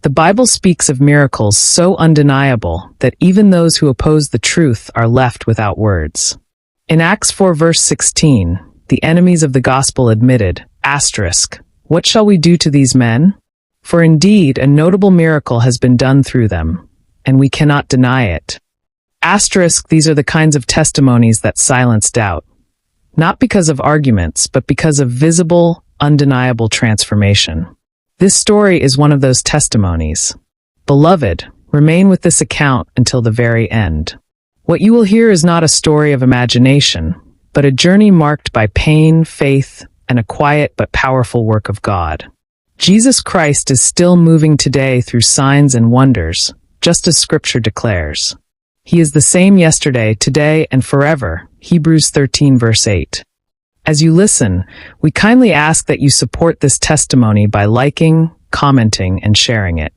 The Bible speaks of miracles so undeniable that even those who oppose the truth are left without words. In Acts 4 verse 16, the enemies of the gospel admitted, "What shall we do to these men? For indeed a notable miracle has been done through them, and we cannot deny it." These are the kinds of testimonies that silence doubt. Not because of arguments, but because of visible, undeniable transformation. This story is one of those testimonies. Beloved, remain with this account until the very end. What you will hear is not a story of imagination, but a journey marked by pain, faith, and a quiet but powerful work of God. Jesus Christ is still moving today through signs and wonders, just as Scripture declares. He is the same yesterday, today, and forever. Hebrews 13 verse 8. As you listen, we kindly ask that you support this testimony by liking, commenting, and sharing it.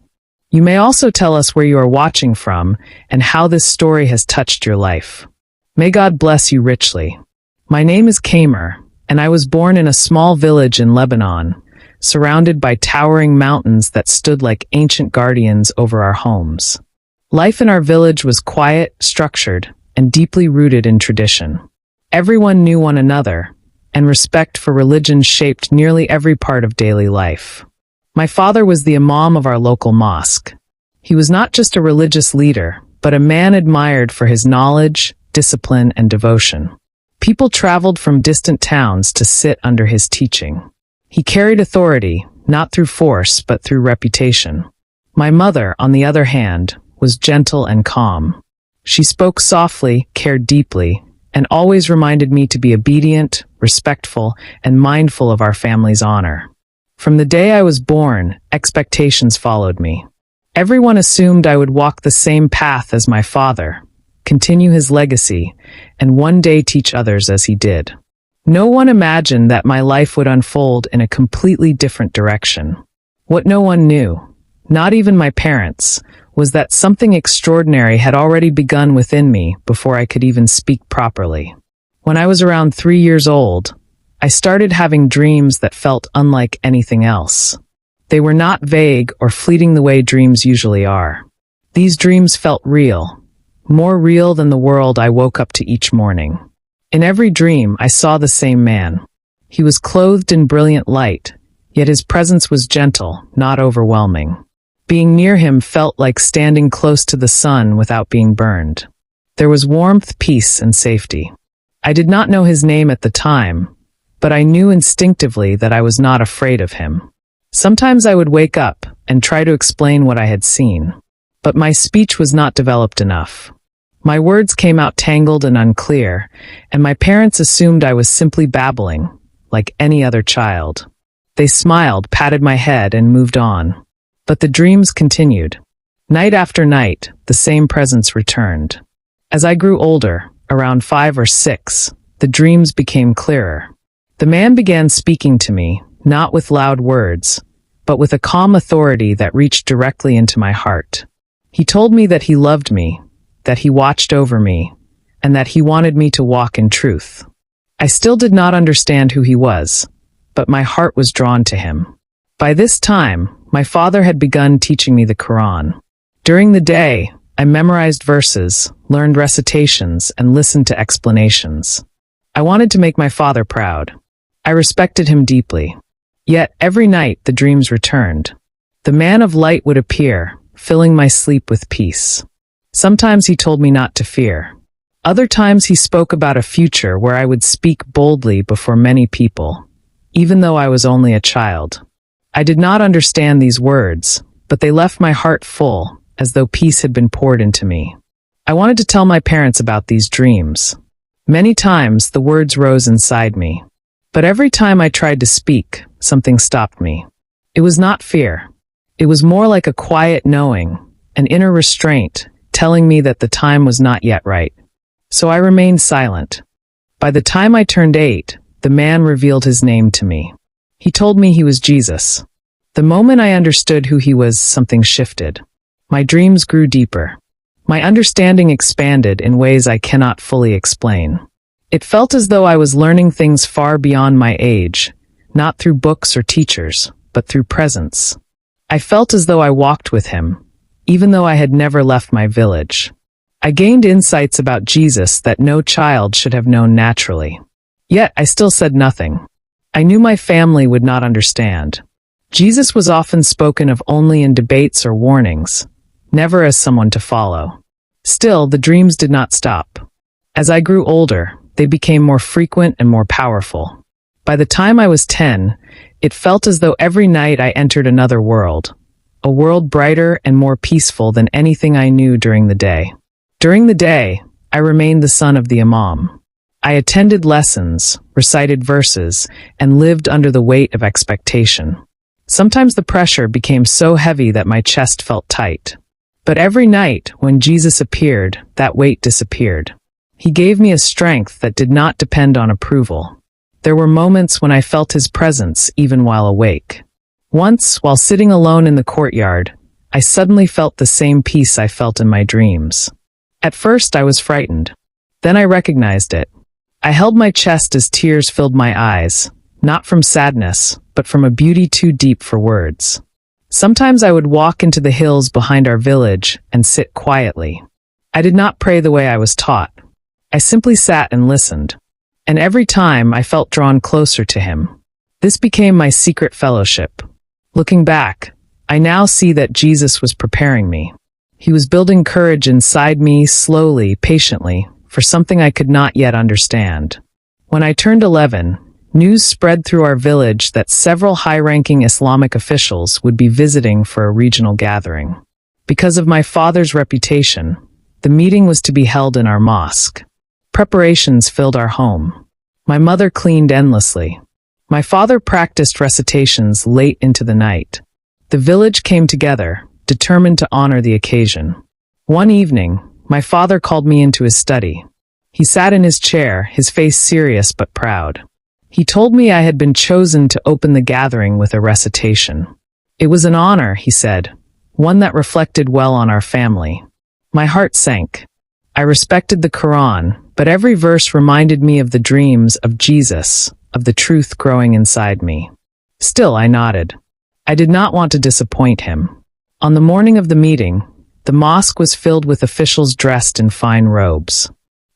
You may also tell us where you are watching from and how this story has touched your life. May God bless you richly. My name is Kamer, and I was born in a small village in Lebanon, surrounded by towering mountains that stood like ancient guardians over our homes. Life in our village was quiet, structured, and deeply rooted in tradition. Everyone knew one another, and respect for religion shaped nearly every part of daily life. My father was the imam of our local mosque. He was not just a religious leader, but a man admired for his knowledge, discipline, and devotion. People traveled from distant towns to sit under his teaching. He carried authority, not through force, but through reputation. My mother, on the other hand, was gentle and calm. She spoke softly, cared deeply, and always reminded me to be obedient, respectful, and mindful of our family's honor. From the day I was born, expectations followed me. Everyone assumed I would walk the same path as my father, continue his legacy, and one day teach others as he did. No one imagined that my life would unfold in a completely different direction. What no one knew, not even my parents, was that something extraordinary had already begun within me before I could even speak properly. When I was around 3 years old, I started having dreams that felt unlike anything else. They were not vague or fleeting the way dreams usually are. These dreams felt real, more real than the world I woke up to each morning. In every dream, I saw the same man. He was clothed in brilliant light, yet his presence was gentle, not overwhelming. Being near him felt like standing close to the sun without being burned. There was warmth, peace, and safety. I did not know his name at the time, but I knew instinctively that I was not afraid of him. Sometimes I would wake up and try to explain what I had seen, but my speech was not developed enough. My words came out tangled and unclear, and my parents assumed I was simply babbling, like any other child. They smiled, patted my head, and moved on. But the dreams continued. Night after night, the same presence returned. As I grew older, around 5 or 6, the dreams became clearer. The man began speaking to me, not with loud words, but with a calm authority that reached directly into my heart. He told me that he loved me, that he watched over me, and that he wanted me to walk in truth. I still did not understand who he was, but my heart was drawn to him. By this time, my father had begun teaching me the Quran. During the day, I memorized verses, learned recitations, and listened to explanations. I wanted to make my father proud. I respected him deeply. Yet, every night, the dreams returned. The man of light would appear, filling my sleep with peace. Sometimes he told me not to fear. Other times he spoke about a future where I would speak boldly before many people, even though I was only a child. I did not understand these words, but they left my heart full, as though peace had been poured into me. I wanted to tell my parents about these dreams. Many times the words rose inside me, but every time I tried to speak, something stopped me. It was not fear. It was more like a quiet knowing, an inner restraint, telling me that the time was not yet right. So I remained silent. By the time I turned 8, the man revealed his name to me. He told me he was Jesus. The moment I understood who he was, something shifted. My dreams grew deeper. My understanding expanded in ways I cannot fully explain. It felt as though I was learning things far beyond my age, not through books or teachers, but through presence. I felt as though I walked with him, even though I had never left my village. I gained insights about Jesus that no child should have known naturally. Yet I still said nothing. I knew my family would not understand. Jesus was often spoken of only in debates or warnings, never as someone to follow. Still, the dreams did not stop. As I grew older, they became more frequent and more powerful. By the time I was 10, it felt as though every night I entered another world, a world brighter and more peaceful than anything I knew during the day. During the day, I remained the son of the imam. I attended lessons, recited verses, and lived under the weight of expectation. Sometimes the pressure became so heavy that my chest felt tight. But every night, when Jesus appeared, that weight disappeared. He gave me a strength that did not depend on approval. There were moments when I felt his presence even while awake. Once, while sitting alone in the courtyard, I suddenly felt the same peace I felt in my dreams. At first, I was frightened. Then I recognized it. I held my chest as tears filled my eyes, not from sadness, but from a beauty too deep for words. Sometimes I would walk into the hills behind our village and sit quietly. I did not pray the way I was taught. I simply sat and listened. And every time I felt drawn closer to him. This became my secret fellowship. Looking back, I now see that Jesus was preparing me. He was building courage inside me slowly, patiently, for something I could not yet understand. When I turned 11, news spread through our village that several high-ranking Islamic officials would be visiting for a regional gathering. Because of my father's reputation, the meeting was to be held in our mosque. Preparations filled our home. My mother cleaned endlessly. My father practiced recitations late into the night. The village came together, determined to honor the occasion. One evening, my father called me into his study. He sat in his chair, his face serious but proud. He told me I had been chosen to open the gathering with a recitation. It was an honor, he said, one that reflected well on our family. My heart sank. I respected the Quran, but every verse reminded me of the dreams of Jesus, of the truth growing inside me. Still, I nodded. I did not want to disappoint him. On the morning of the meeting, the mosque was filled with officials dressed in fine robes.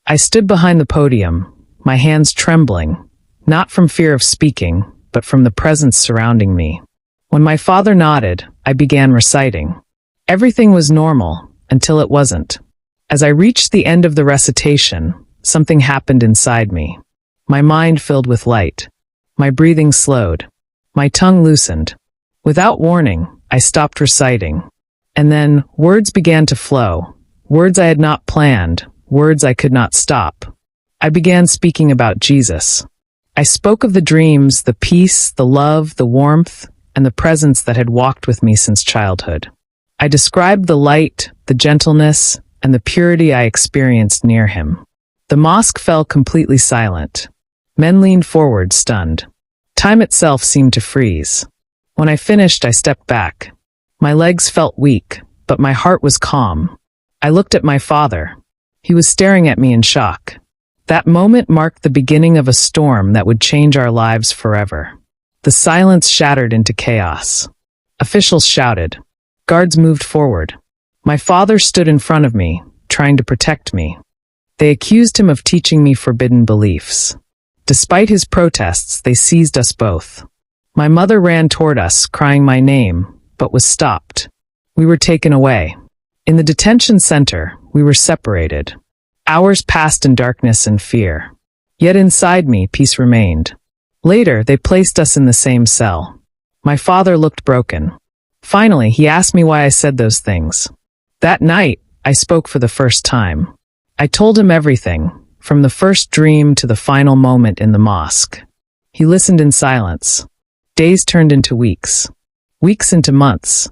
I stood behind the podium, my hands trembling, not from fear of speaking, but from the presence surrounding me. When my father nodded, I began reciting. Everything was normal, until it wasn't. As I reached the end of the recitation, something happened inside me. My mind filled with light. My breathing slowed. My tongue loosened. Without warning, I stopped reciting. And then, words began to flow. Words I had not planned. Words I could not stop. I began speaking about Jesus. I spoke of the dreams, the peace, the love, the warmth, and the presence that had walked with me since childhood. I described the light, the gentleness, and the purity I experienced near him. The mosque fell completely silent. Men leaned forward, stunned. Time itself seemed to freeze. When I finished, I stepped back. My legs felt weak, but my heart was calm. I looked at my father. He was staring at me in shock. That moment marked the beginning of a storm that would change our lives forever. The silence shattered into chaos. Officials shouted. Guards moved forward. My father stood in front of me, trying to protect me. They accused him of teaching me forbidden beliefs. Despite his protests, they seized us both. My mother ran toward us, crying my name, but was stopped. We were taken away. In the detention center, we were separated. Hours passed in darkness and fear. Yet inside me, peace remained. Later, they placed us in the same cell. My father looked broken. Finally, he asked me why I said those things. That night, I spoke for the first time. I told him everything, from the first dream to the final moment in the mosque. He listened in silence. Days turned into weeks. Weeks into months.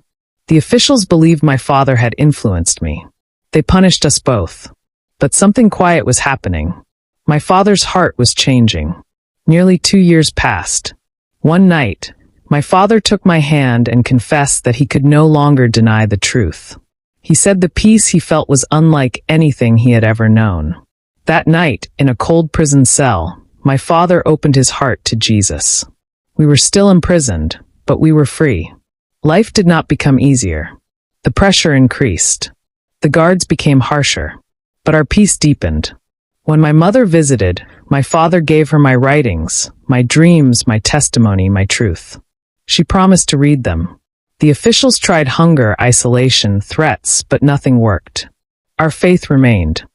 The officials believed my father had influenced me. They punished us both. But something quiet was happening. My father's heart was changing. Nearly 2 years passed. One night, my father took my hand and confessed that he could no longer deny the truth. He said the peace he felt was unlike anything he had ever known. That night, in a cold prison cell, my father opened his heart to Jesus. We were still imprisoned, but we were free. Life did not become easier. The pressure increased. The guards became harsher. But our peace deepened. When my mother visited, my father gave her my writings, my dreams, my testimony, my truth. She promised to read them. The officials tried hunger, isolation, threats, but nothing worked. Our faith remained.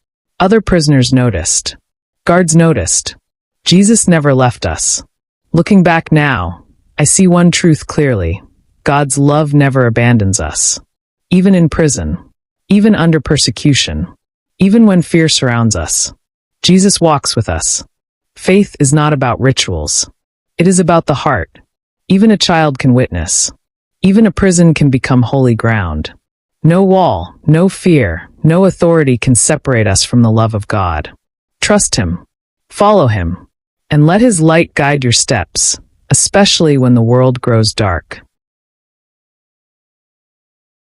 Other prisoners noticed. Guards noticed. Jesus never left us. Looking back now, I see one truth clearly. God's love never abandons us. Even in prison, even under persecution, even when fear surrounds us, Jesus walks with us. Faith is not about rituals. It is about the heart. Even a child can witness. Even a prison can become holy ground. No wall, no fear, no authority can separate us from the love of God. Trust Him. Follow Him. And let His light guide your steps, especially when the world grows dark.